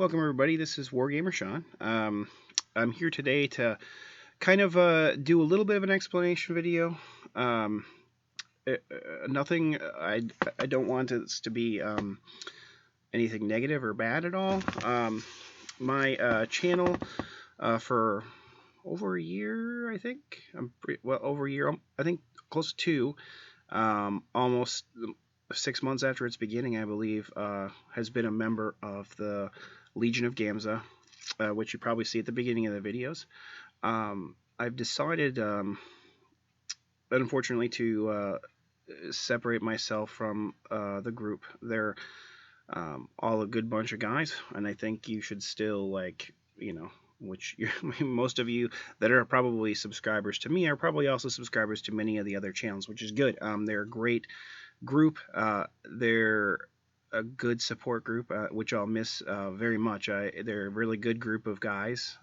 Welcome everybody. This is Wargamer Shawn. I'm here today to kind of do a little bit of an explanation video. Um, Nothing. I don't want this to be anything negative or bad at all. My channel for over a year, I think. Over a year. I think close to two. Almost 6 months after its beginning, I believe, has been a member of the Legion of Gamza, which you probably see at the beginning of the videos. I've decided, unfortunately, to separate myself from the group. They're all a good bunch of guys, and I think you should still, which most of you that are probably subscribers to me are probably also subscribers to many of the other channels, which is good. They're a great group. They're a good support group, which I'll miss very much. They're a really good group of guys.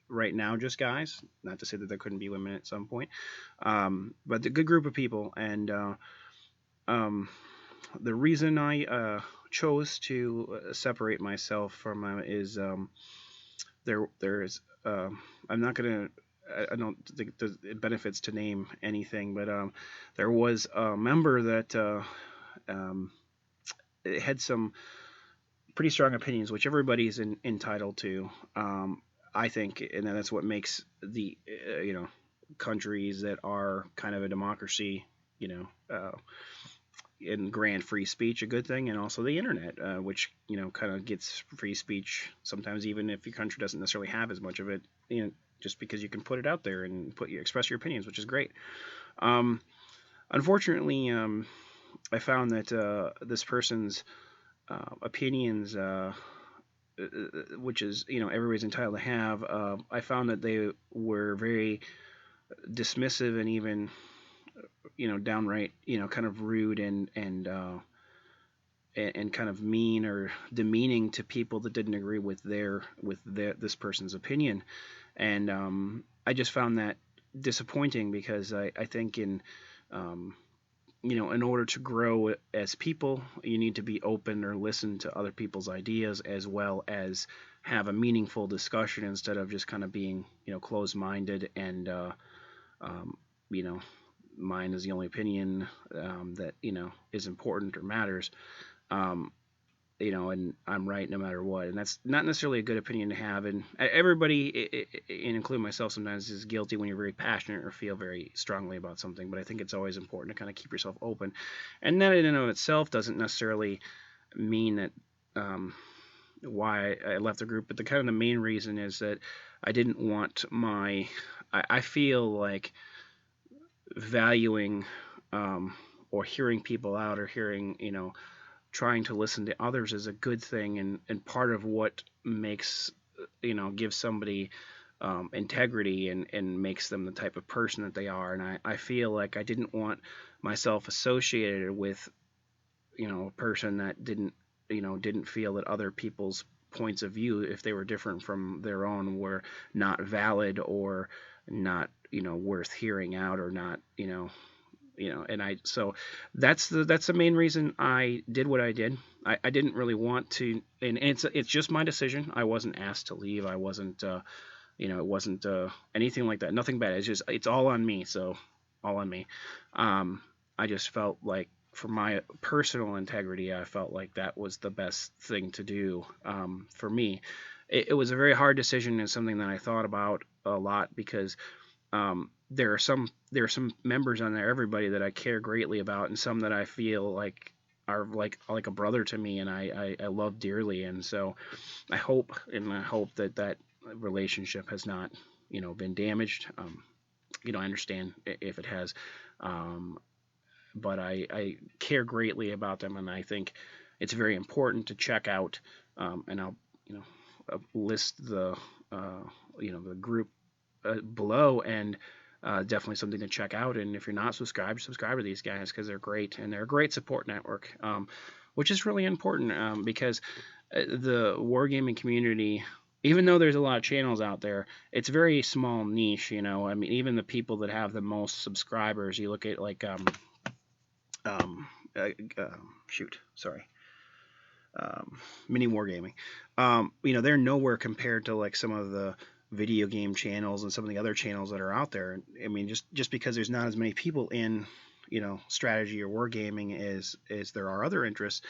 Right now, just guys. Not to say that there couldn't be women at some point, but a good group of people. And the reason I chose to separate myself from them is there's I'm not gonna. I don't think it benefits to name anything, but there was a member that had some pretty strong opinions, which everybody's entitled to. I think, and that's what makes the countries that are kind of a democracy, in grand free speech a good thing, and also the internet, which kind of gets free speech sometimes, even if your country doesn't necessarily have as much of it, just because you can put it out there and express your opinions, which is great. Unfortunately, I found that this person's opinions, which is everybody's entitled to have, I found that they were very dismissive and even downright kind of rude and kind of mean or demeaning to people that didn't agree with this person's opinion. And I just found that disappointing, because I think in order to grow as people, you need to be open or listen to other people's ideas, as well as have a meaningful discussion, instead of just kind of being closed-minded and mine is the only opinion that is important or matters. And I'm right no matter what, and that's not necessarily a good opinion to have. And everybody, including myself, sometimes is guilty when you're very passionate or feel very strongly about something. But I think it's always important to kind of keep yourself open, and that in and of itself doesn't necessarily mean that why I left the group. But the main reason is that I didn't want I feel like valuing or hearing people out, or hearing trying to listen to others is a good thing, and part of what makes gives somebody integrity and makes them the type of person that they are. And I feel like I didn't want myself associated with a person that didn't feel that other people's points of view, if they were different from their own, were not valid or not worth hearing out, or not and so that's the main reason I did what I did. I didn't really want to, and it's just my decision. I wasn't asked to leave. I wasn't it wasn't anything like that. Nothing bad. It's all on me. So all on me. I just felt like, for my personal integrity, I felt like that was the best thing to do for me. It was a very hard decision, and something that I thought about a lot, because there are some members on there, everybody that I care greatly about, and some that I feel like are like a brother to me, and I love dearly. And so I hope that relationship has not been damaged. I understand if it has, but I care greatly about them, and I think it's very important to check out, and I'll list the the group below, and definitely something to check out. And if you're not subscribed, subscribe to these guys, because they're great, and they're a great support network, which is really important, because the wargaming community, even though there's a lot of channels out there, it's a very small niche. I mean, even the people that have the most subscribers, you look at like shoot, sorry. mini wargaming. They're nowhere compared to like some of the video game channels and some of the other channels that are out there. I mean, just because there's not as many people in, strategy or wargaming as there are other interests.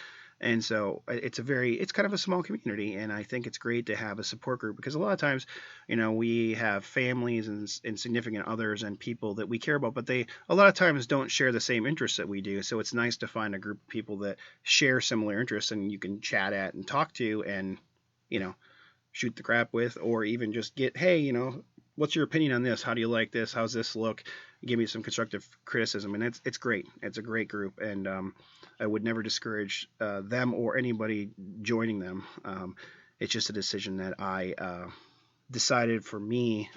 And so it's kind of a small community, and I think it's great to have a support group, because a lot of times, we have families and significant others and people that we care about, but they a lot of times don't share the same interests that we do. So it's nice to find a group of people that share similar interests and you can chat at and talk to and, shoot the crap with, or even just get, hey, what's your opinion on this? How do you like this? How's this look? Give me some constructive criticism, and it's great. It's a great group, and I would never discourage them or anybody joining them. It's just a decision that I decided for me.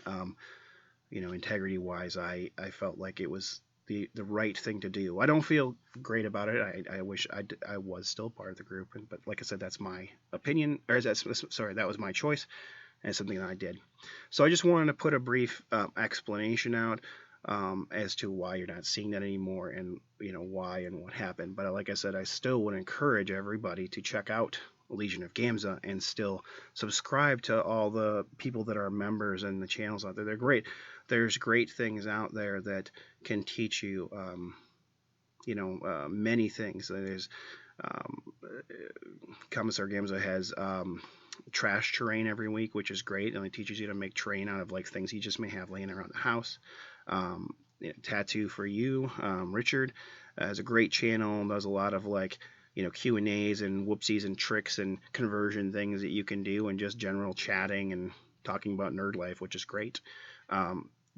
Integrity wise, I felt like it was the right thing to do. I don't feel great about it. I wish I was still part of the group, but like I said, that's my opinion, or that was my choice, and it's something that I did. So I just wanted to put a brief explanation out as to why you're not seeing that anymore, and why and what happened. But like I said, I still would encourage everybody to check out Legion of Gamza and still subscribe to all the people that are members and the channels out there. They're great. There's great things out there that can teach you, many things. There's Commissar Gamza has trash terrain every week, which is great, and it teaches you to make terrain out of like things you just may have laying around the house. Tattoo for You, Richard has a great channel, does a lot of like Q&As and whoopsies and tricks and conversion things that you can do, and just general chatting and talking about nerd life, which is great.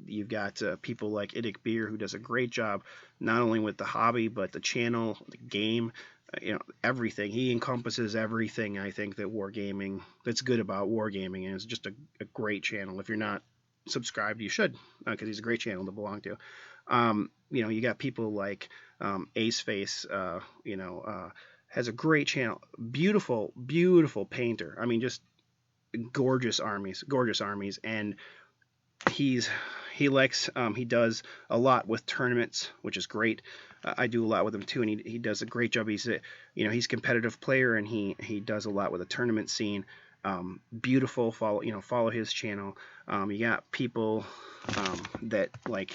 You've got people like Idic Beer, who does a great job not only with the hobby but the channel, the game, everything. He encompasses everything I think that wargaming, that's good about wargaming, and it's just a great channel. If you're not subscribed, you should, because he's a great channel to belong to. You got people like Ace Face, has a great channel, beautiful painter. I mean, just gorgeous armies, and he does a lot with tournaments, which is great. I do a lot with him too, and he does a great job. He's a competitive player, and he does a lot with the tournament scene. Beautiful. Follow his channel. You got people that like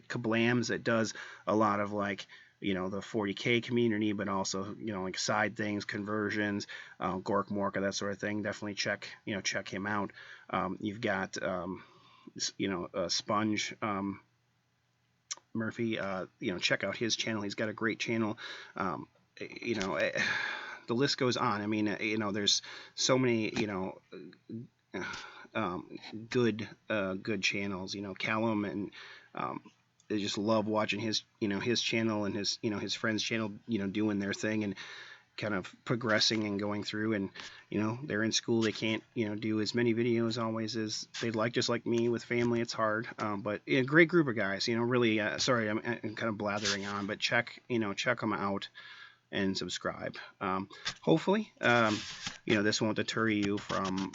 Kablams, that does a lot of like the 40K community, but also like side things, conversions, Gork Morka, that sort of thing. Definitely check him out. You've got Sponge Murphy. Check out his channel. He's got a great channel. The list goes on. I mean, there's so many, good channels. Callum, and I just love watching his channel and his friend's channel, doing their thing and kind of progressing and going through. And they're in school, they can't do as many videos always as they'd like, just like me with family. It's hard, but a great group of guys. Really, sorry, I'm kind of blathering on, but check them out and subscribe. Hopefully, this won't deter you from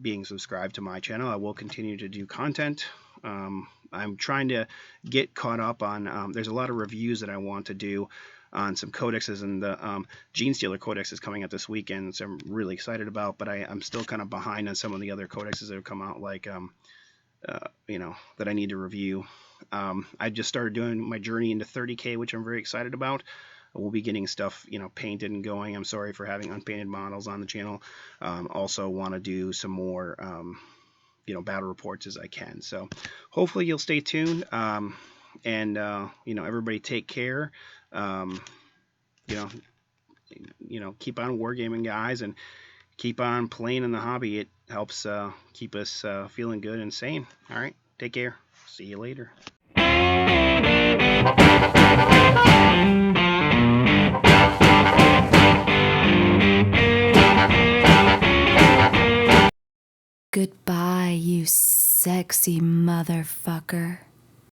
being subscribed to my channel. I will continue to do content. I'm trying to get caught up on, there's a lot of reviews that I want to do on some codexes, and the Gene Stealer Codex is coming out this weekend, so I'm really excited about, but I'm still kind of behind on some of the other codexes that have come out, like, that I need to review. I just started doing my journey into 30K, which I'm very excited about. We'll be getting stuff, painted and going. I'm sorry for having unpainted models on the channel. Also want to do some more, battle reports as I can. So hopefully you'll stay tuned. And everybody take care. Keep on wargaming, guys, and keep on playing in the hobby. It helps keep us feeling good and sane. All right, take care. See you later. Goodbye, you sexy motherfucker.